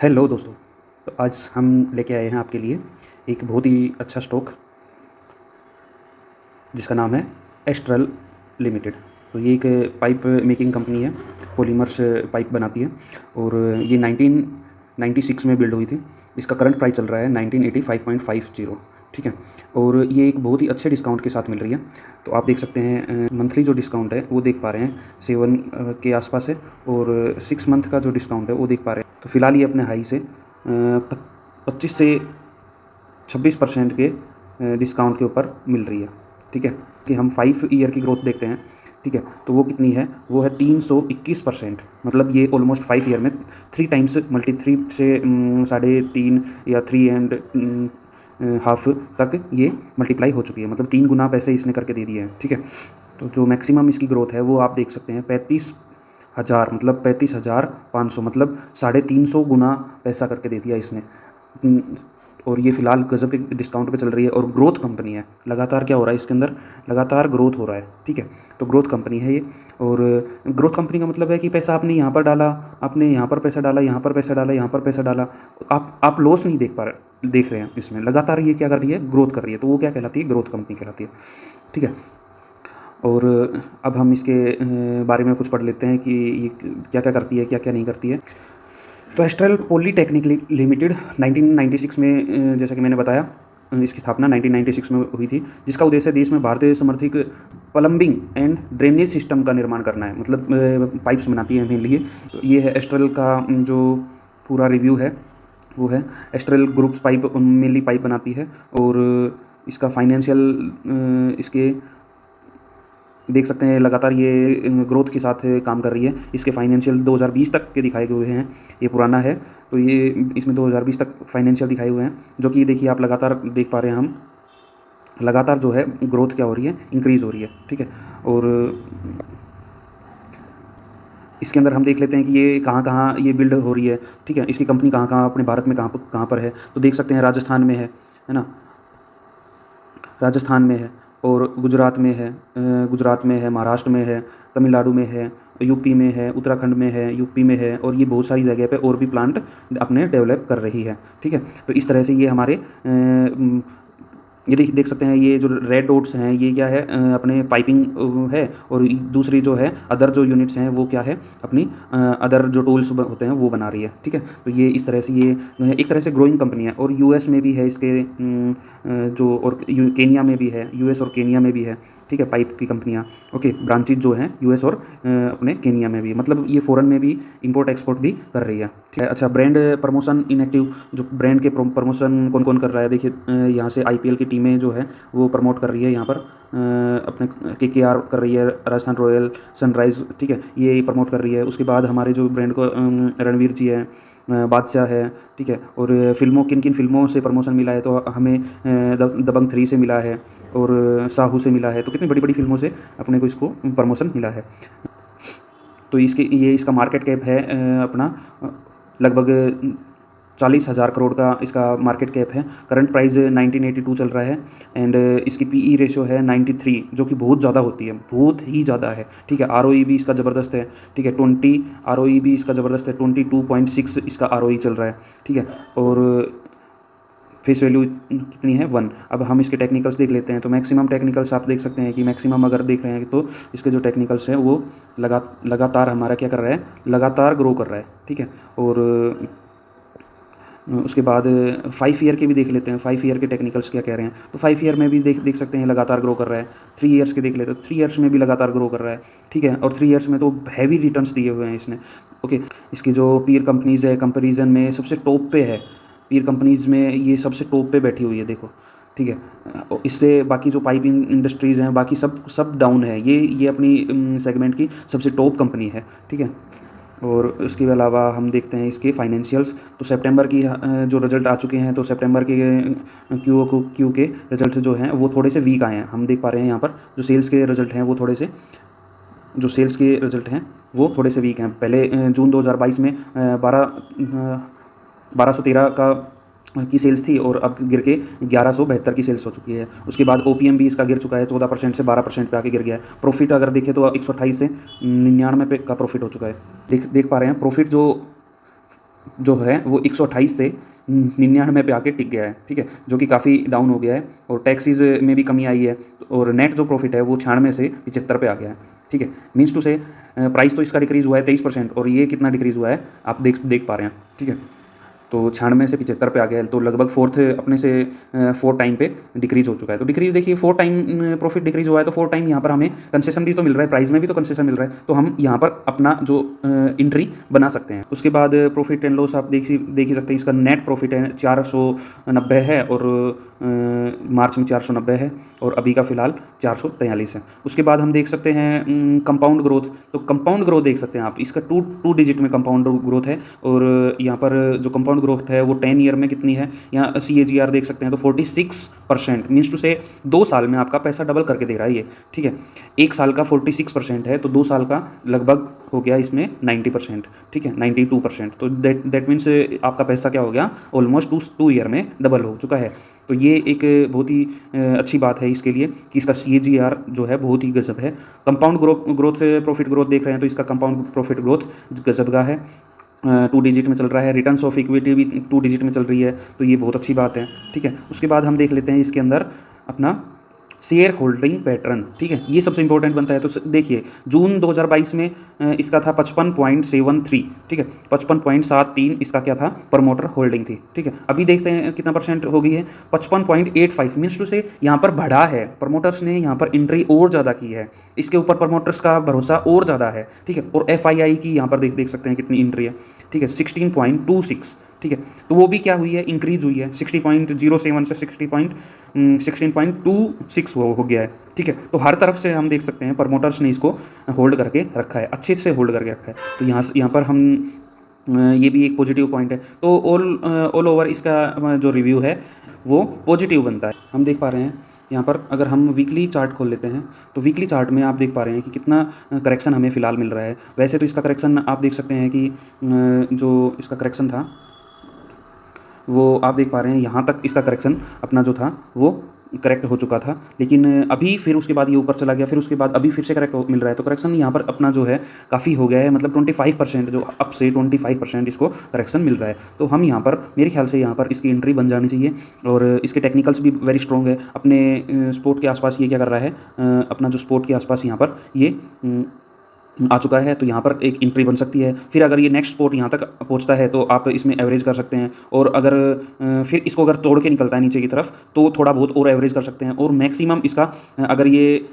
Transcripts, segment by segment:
Hello दोस्तों। तो आज हम लेके आए हैं आपके लिए एक बहुत ही अच्छा स्टॉक जिसका नाम है एस्ट्रल लिमिटेड। तो ये एक पाइप मेकिंग कंपनी है, पॉलीमर्स पाइप बनाती है और ये 1996 में बिल्ड हुई थी। इसका करंट प्राइस चल रहा है 1985.50, ठीक है। और ये एक बहुत ही अच्छे डिस्काउंट के साथ मिल रही है। तो आप देख सकते हैं मंथली जो डिस्काउंट है वो देख पा रहे हैं 7 के आसपास है, और 6 मंथ का जो डिस्काउंट है वो देख पा रहे हैं। तो फिलहाल ये अपने हाई से 25 से 26% के डिस्काउंट के ऊपर मिल रही है, ठीक है। कि हम 5 ईयर की ग्रोथ देखते हैं, ठीक है, तो वो कितनी है, वो है 321%। मतलब ये ऑलमोस्ट 5 ईयर में 3 टाइम्स मल्टी 3 से 3.5 या 3.5 तक ये मल्टीप्लाई हो चुकी है। मतलब 3 गुना पैसे इसने करके दे दिए हैं, ठीक है। तो जो मैक्सिमम इसकी ग्रोथ है वो आप देख सकते हैं 35,000, मतलब 35,500, मतलब 350 गुना पैसा करके दे दिया इसने। और ये फ़िलहाल गज़ब के डिस्काउंट पे चल रही है और ग्रोथ कंपनी है। लगातार क्या हो रहा है इसके अंदर, लगातार ग्रोथ हो रहा है, ठीक है। तो ग्रोथ कंपनी है ये। और ग्रोथ कंपनी का मतलब है कि पैसा आपने यहाँ पर डाला, आपने यहाँ पर पैसा डाला, यहाँ पर पैसा डाला, यहाँ पर पैसा डाला, आप लॉस नहीं देख रहे हैं इसमें। लगातार ये क्या कर रही है, ग्रोथ कर रही है। तो वो क्या कहलाती है, ग्रोथ कंपनी कहलाती है, ठीक है। और अब हम इसके बारे में कुछ पढ़ लेते हैं कि ये क्या क्या करती है, क्या क्या नहीं करती है। तो एस्ट्रल पॉलीटेक्निक लिमिटेड 1996 में, जैसा कि मैंने बताया, इसकी स्थापना 1996 में हुई थी, जिसका उद्देश्य देश में भारतीय समर्थित प्लम्बिंग एंड ड्रेनेज सिस्टम का निर्माण करना है। मतलब पाइप्स बनाती है मेनली ये है। एस्ट्रल का जो पूरा रिव्यू है वो है, astral groups pipe mainly pipe बनाती है और इसका फाइनेंशियल इसके देख सकते हैं लगातार ये ग्रोथ के साथ काम कर रही है। इसके फाइनेंशियल 2020 तक के दिखाए हुए हैं, ये पुराना है तो ये इसमें 2020 तक फाइनेंशियल दिखाए हुए हैं, जो कि देखिए आप लगातार देख पा रहे हैं। हम लगातार जो है ग्रोथ क्या हो रही है, इंक्रीज़ हो रही है, ठीक है। और इसके अंदर हम देख लेते हैं कि ये कहाँ कहाँ ये बिल्ड हो रही है, ठीक है। इसकी कंपनी कहाँ कहाँ अपने भारत में कहाँ पर है, तो देख सकते हैं राजस्थान में है ना, राजस्थान में है, और गुजरात में है, महाराष्ट्र में है, तमिलनाडु में है, यूपी में है, उत्तराखंड में है, यूपी में है, और ये बहुत सारी जगह पे और भी प्लांट अपने डेवलप कर रही है, ठीक है। तो इस तरह से ये हमारे ये देख सकते हैं, ये जो रेड डॉट्स हैं ये क्या है, अपने पाइपिंग है, और दूसरी जो है अदर जो यूनिट्स हैं वो क्या है, अपनी अदर जो टूल्स होते हैं वो बना रही है, ठीक है। तो ये इस तरह से ये एक तरह से ग्रोइंग कंपनी है। और यूएस में भी है इसके जो, और केनिया में भी है, यूएस और केनिया में भी है, ठीक है, पाइप की कंपनियाँ, ओके। ब्रांचेज जो हैं यूएस और अपने केनिया में भी, मतलब ये फ़ॉरेन में भी इंपोर्ट एक्सपोर्ट भी कर रही है, ठीक है। अच्छा, ब्रांड प्रमोशन इनएक्टिव, जो ब्रांड के प्रमोशन कौन कौन कर रहा है, देखिए यहाँ से आईपीएल की टीमें जो है वो प्रमोट कर रही है यहाँ पर, अपने केकेआर कर रही है, राजस्थान रॉयल, सनराइज, ठीक है, ये प्रमोट कर रही है। उसके बाद हमारे जो ब्रांड को रणवीर जी है, बादशाह है, ठीक है। और फिल्मों, किन किन फिल्मों से प्रमोशन मिला है, तो हमें दबंग 3 से मिला है, और साहू से मिला है। तो कितनी बड़ी बड़ी फिल्मों से अपने को इसको प्रमोशन मिला है। तो इसका मार्केट कैप है अपना लगभग 40,000 करोड़ का इसका मार्केट कैप है। करंट प्राइस 1982 चल रहा है, एंड इसकी पीई रेशियो है 93, जो कि बहुत ज़्यादा होती है, बहुत ही ज़्यादा है, ठीक है। आरओई भी इसका ज़बरदस्त है, ठीक है, 20 आरओई भी इसका ज़बरदस्त है, 22.6 इसका आरओई चल रहा है, ठीक है। और फेस वैल्यू कितनी है, 1। अब हम इसके टेक्निकल्स देख लेते हैं। तो मैक्सिमम टेक्निकल्स आप देख सकते हैं कि मैक्सिमम अगर देख रहे हैं तो इसके जो टेक्निकल्स हैं वो लगातार हमारा क्या कर रहा है, लगातार ग्रो कर रहा है, ठीक है। और उसके बाद 5 ईयर के भी देख लेते हैं, 5 ईयर के टेक्निकल्स क्या कह रहे हैं। तो 5 ईयर में भी देख सकते हैं लगातार ग्रो कर रहा है। 3 ईयर्स के देख लेते हैं, 3 ईयर्स में भी लगातार ग्रो कर रहा है, ठीक है। और 3 ईयर्स में तो हैवी रिटर्न्स दिए हुए हैं इसने, ओके। इसकी जो पीयर कंपनीज़ है कंपेरिजन में सबसे टॉप पे है, पीयर कंपनीज़ में ये सबसे टॉप पे बैठी हुई है, देखो, ठीक है। इससे बाकी जो पाइपिंग इंडस्ट्रीज़ हैं बाकी सब डाउन है, ये अपनी सेगमेंट की सबसे टॉप कंपनी है, ठीक है। और उसके अलावा हम देखते हैं इसके फाइनेंशियल्स। तो सितंबर की जो रिजल्ट आ चुके हैं, तो सितंबर के क्यू के रिजल्ट जो हैं वो थोड़े से वीक आए हैं। हम देख पा रहे हैं यहाँ पर जो सेल्स के रिजल्ट हैं वो थोड़े से वीक हैं। पहले जून 2022 में 1213 की सेल्स थी, और अब गिर के 1172 की सेल्स हो चुकी है। उसके बाद ओपीएम भी इसका गिर चुका है, 14% से 12% पे आके गिर गया है। प्रॉफिट अगर देखें तो 128 से 99 पे का प्रॉफिट हो चुका है। देख पा रहे हैं प्रॉफिट जो जो है वो 128 से 99 पे आके टिक गया है, ठीक है, जो कि काफ़ी डाउन हो गया है। और टैक्सीज में भी कमी आई है और नेट जो प्रॉफिट है वो 96 से 75 पे आ गया है, ठीक है। मीन्स टू से प्राइस तो इसका डिक्रीज़ हुआ है 23%, और ये कितना डिक्रीज़ हुआ है आप देख पा रहे हैं, ठीक है। तो 96 से 75 पे आ गया है, तो लगभग अपने से 4 टाइम पे डिक्रीज़ हो चुका है। तो डिक्रीज़ देखिए 4 टाइम प्रॉफिट डिक्रीज़ हुआ है, तो 4 टाइम यहाँ पर हमें कंसेशन भी तो मिल रहा है, प्राइस में भी तो कंसेशन मिल रहा है, तो हम यहाँ पर अपना जो एंट्री बना सकते हैं। उसके बाद प्रॉफिट एंड लॉस आप देख ही सकते हैं। इसका नेट प्रॉफिट है 490 है, और मार्च में 490 है, और अभी का फ़िलहाल 443 है। उसके बाद हम देख सकते हैं कंपाउंड ग्रोथ। तो कंपाउंड ग्रोथ देख सकते हैं आप, इसका टू डिजिट में कंपाउंड ग्रोथ है, और यहाँ पर जो कंपाउंड ग्रोथ है वो 10 ईयर में कितनी है, यहाँ CAGR देख सकते हैं तो 46%, मीन्स टू से 2 साल में आपका पैसा डबल करके दे रहा है ये, ठीक है। 1 साल का 46% है, तो 2 साल का लगभग हो गया इसमें 90%, ठीक है, 92%। तो दैट मीन्स आपका पैसा क्या हो गया, ऑलमोस्ट 2 ईयर में डबल हो चुका है। तो ये एक बहुत ही अच्छी बात है इसके लिए कि इसका CAGR जो है बहुत ही गजब है। कंपाउंड ग्रोथ प्रॉफिट ग्रोथ देख रहे हैं तो इसका कंपाउंड प्रॉफिट ग्रोथ गजब का है, 2 डिजिट में चल रहा है। रिटर्न्स ऑफ इक्विटी भी 2 डिजिट में चल रही है, तो ये बहुत अच्छी बात है, ठीक है। उसके बाद हम देख लेते हैं इसके अंदर अपना शेयर होल्डिंग पैटर्न, ठीक है, ये सबसे इंपॉर्टेंट बनता है। तो देखिए जून 2022 में इसका था 55.73, ठीक है, 55.73 इसका क्या था, प्रमोटर होल्डिंग थी, ठीक है। अभी देखते हैं कितना परसेंट हो गई है, 55.85, मीन्स टू से यहाँ पर बढ़ा है, प्रमोटर्स ने यहाँ पर एंट्री और ज़्यादा की है, इसके ऊपर प्रमोटर्स का भरोसा और ज़्यादा है, ठीक है। और FII की यहाँ पर देख सकते हैं कितनी एंट्री है, ठीक है, 16.26, ठीक है। तो वो भी क्या हुई है, इंक्रीज हुई है, 60.07 से 16.26 हो गया है, ठीक है। तो हर तरफ से हम देख सकते हैं प्रमोटर्स ने इसको होल्ड करके रखा है, अच्छे से होल्ड करके रखा है। तो यहाँ पर हम ये भी एक पॉजिटिव पॉइंट है। तो ऑल ओवर इसका जो रिव्यू है वो पॉजिटिव बनता है। हम देख पा रहे हैं यहाँ पर, अगर हम वीकली चार्ट खोल लेते हैं तो वीकली चार्ट में आप देख पा रहे हैं कि कितना करेक्शन हमें फ़िलहाल मिल रहा है। वैसे तो इसका करेक्शन आप देख सकते हैं कि जो इसका करेक्शन था वो आप देख पा रहे हैं, यहाँ तक इसका करेक्शन अपना जो था वो करेक्ट हो चुका था, लेकिन अभी फिर उसके बाद ये ऊपर चला गया, फिर उसके बाद अभी फिर से करेक्ट मिल रहा है। तो करेक्शन यहाँ पर अपना जो है काफ़ी हो गया है, मतलब 25%, जो अप से 25% इसको करेक्शन मिल रहा है। तो हम यहाँ पर मेरे ख्याल से यहाँ पर इसकी एंट्री बन जानी चाहिए, और इसके टेक्निकल्स भी वेरी स्ट्रॉन्ग है। अपने स्पोर्ट के आसपास ये क्या कर रहा है, अपना जो स्पोर्ट के आसपास यहाँ पर ये आ चुका है, तो यहाँ पर एक एंट्री बन सकती है। फिर अगर ये नेक्स्ट स्पॉट यहाँ तक पहुँचता है तो आप इसमें एवरेज कर सकते हैं, और अगर फिर इसको अगर तोड़ के निकलता है नीचे की तरफ तो थोड़ा बहुत और एवरेज कर सकते हैं। और मैक्सिमम इसका अगर ये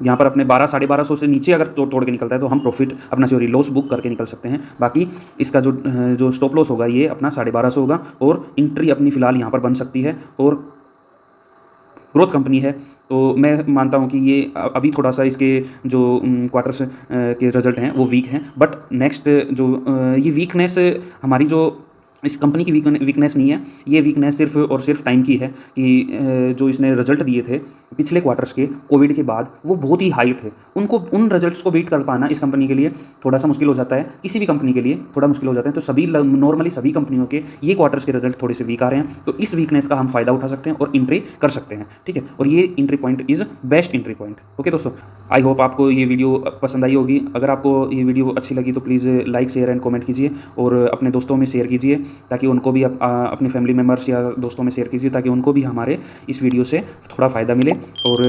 यहाँ पर अपने 1200-1250 से नीचे अगर तोड़ के निकलता है तो हम प्रॉफिट अपना लॉस बुक करके निकल सकते हैं। बाकी इसका जो स्टॉप लॉस होगा ये अपना 1250 होगा, और एंट्री अपनी फ़िलहाल यहाँ पर बन सकती है। और ग्रोथ कंपनी है, तो मैं मानता हूँ कि ये अभी थोड़ा सा इसके जो क्वार्टर्स के रिजल्ट हैं वो वीक हैं, बट नेक्स्ट जो ये वीकनेस हमारी जो इस कंपनी की वीकनेस नहीं है, ये वीकनेस सिर्फ और सिर्फ टाइम की है कि जो इसने रिजल्ट दिए थे पिछले क्वार्टर्स के कोविड के बाद वो बहुत ही हाई थे, उनको उन रिजल्ट्स को बीट कर पाना इस कंपनी के लिए थोड़ा सा मुश्किल हो जाता है, किसी भी कंपनी के लिए थोड़ा मुश्किल हो जाते हैं। तो सभी नॉर्मली सभी कंपनियों के ये क्वार्टर्स के रिजल्ट थोड़े से वीक आ रहे हैं, तो इस वीकनेस का हम फायदा उठा सकते हैं और एंट्री कर सकते हैं, ठीक है। और ये entry point is best entry point. Okay दोस्तों, आई होप आपको ये वीडियो पसंद आई होगी। अगर आपको ये वीडियो अच्छी लगी तो please like share and comment कीजिए, और अपने दोस्तों में शेयर कीजिए ताकि उनको भी अपने फैमिली मेम्बर्स या दोस्तों में शेयर कीजिए ताकि उनको भी हमारे इस वीडियो से थोड़ा फ़ायदा मिले। और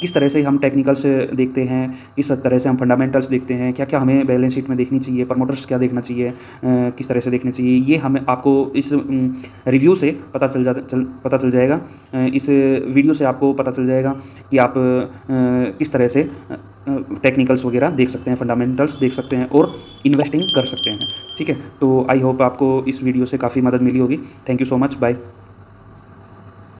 किस तरह से हम टेक्निकल्स देखते हैं, किस तरह से हम फंडामेंटल्स देखते हैं, क्या क्या हमें बैलेंस शीट में देखनी चाहिए, प्रमोटर्स क्या देखना चाहिए, किस तरह से देखना चाहिए, ये हमें आपको इस रिव्यू से पता चल जाएगा। इस वीडियो से आपको पता चल जाएगा कि आप किस तरह से टेक्निकल्स वगैरह देख सकते हैं, फंडामेंटल्स देख सकते हैं और इन्वेस्टिंग कर सकते हैं, ठीक है। तो आई होप आपको इस वीडियो से काफ़ी मदद मिली होगी। Thank you so much, bye.